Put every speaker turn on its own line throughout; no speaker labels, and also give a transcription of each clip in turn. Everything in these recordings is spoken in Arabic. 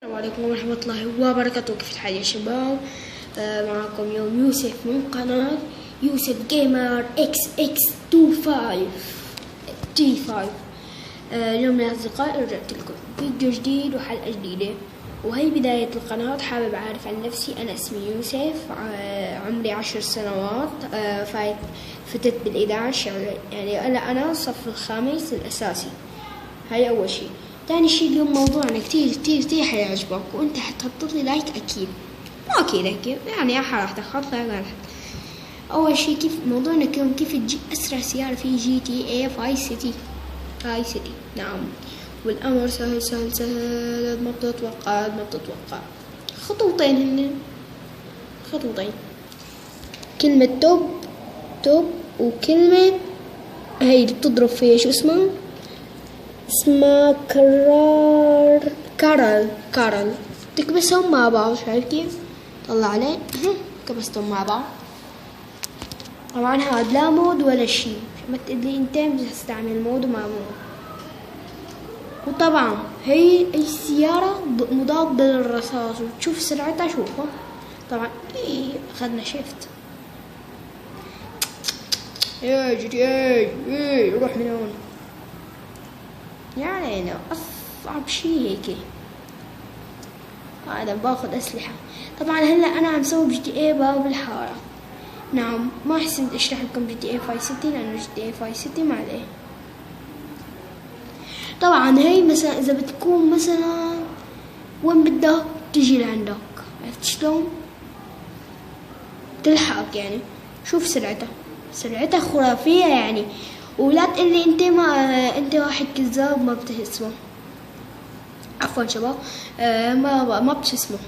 السلام عليكم ورحمة الله وبركاته. كيف الحال يا شباب؟ معكم اليوم يوسف من قناة يوسف جيمر XX25T5. اليوم يا أصدقائي رجعت لكم فيديو جديد وحلقة جديدة، وهي بداية القناة. حابب أعرف عن نفسي، أنا اسمي يوسف، عمري 10 سنوات، فتت بال11، يعني أنا الصف الخامس الأساسي. هاي أول شي. تاني شي، اليوم موضوعنا كتير حيعجبك، وانت حتحط لي لايك اكيد، مو اكيد يعني راح تحط لايك. اول شي، كيف موضوعنا اليوم؟ كيف تجيب اسرع سيارة في GTA فايس سيتي. نعم، والامر سهل ما بتتوقع. خطوتين، كلمة توب وكلمة هي اللي بتضرب فيها، شو اسمها كارل. تكبسهم مع بعض، شايف كيف؟ طلع عليه، كبستهم مع بعض. طبعا هاد لا مود ولا شي، ما تقولي انت بتستعمل مود وما مود. وطبعا هي السيارة مضادة للرصاص، وتشوف سرعتها. شوفها طبعا. اخذنا شيفت. روح من هون. يعني أنا أصعب شي هيك. هذا باخذ أسلحة. طبعا هلا أنا عم سوي GTA باب الحارة. نعم، ما حسنت أشرح لكم GTA فايس سيتي، لأنه GTA فايس سيتي ما عليه. طبعا هي مثلا إذا بتكون مثلا وين بدك تجي لعندك، عرفت شلون؟ تلحقك يعني. شوف سرعتها خرافية يعني. ولا تقلي انت واحد كذاب ما بتسمه. عفوا شباب، ما بتسمه.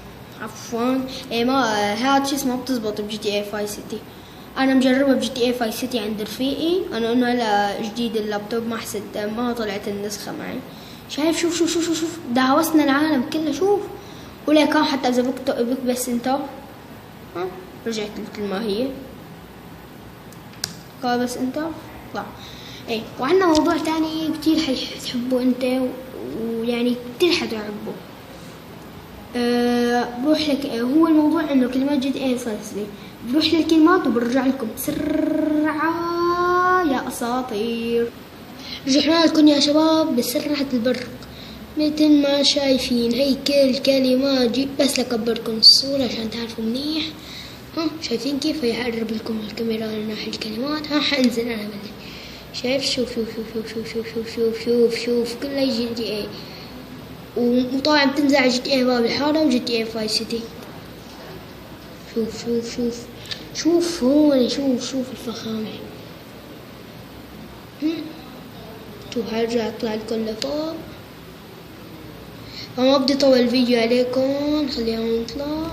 عفوا ما هاد شي اسمه بتزبط GTA فايس سيتي. انا مجربه GTA فايس سيتي عند رفيقي، انا هلا جديد اللابتوب، ما طلعت النسخة معي. شايف؟ شوف دعوسنا العالم كله. شوف، ولا كان حتى اذا بكبس انت رجعت مثل ما هي. بس انت طلع. وعندنا موضوع تاني كتير حتحبه انت، ويعني كتير حتحبه. بروح لك. هو الموضوع انه كلمات GTA فايس. بروح للكلمات وبرجع لكم بسرعة يا اساطير. رجعنا لكم يا شباب بسرعة البرق. مثل ما شايفين هي كل كلمات، بس لكبركم الصورة عشان تعرفوا منيح. شايفين كيف؟ هي حقرب لكم الكاميرا لناحية الكلمات. حانزل انا بلي. شايف؟ شوف كلها GTA. وطبعا بتنزع GTA باب الحارة وGTA فايس سيتي. شوف هون. شوف الفخامة. شوف هرجع اطلع لكم لفوق. فما بدي طول الفيديو عليكم، خلينا نطلع.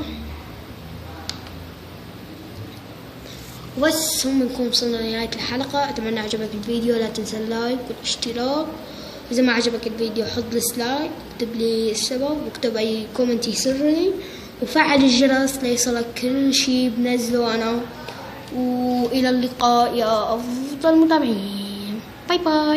وبس هم نكون وصلنا لنهاية الحلقة. أتمنى عجبك الفيديو، لا تنسى اللايك والاشتراك. إذا ما عجبك الفيديو حط ديسلايك، اكتب لي السبب، واكتب أي كومنت يسرني، وفعل الجرس ليصلك كل شي بنزله أنا. وإلى اللقاء يا أفضل متابعين. باي باي.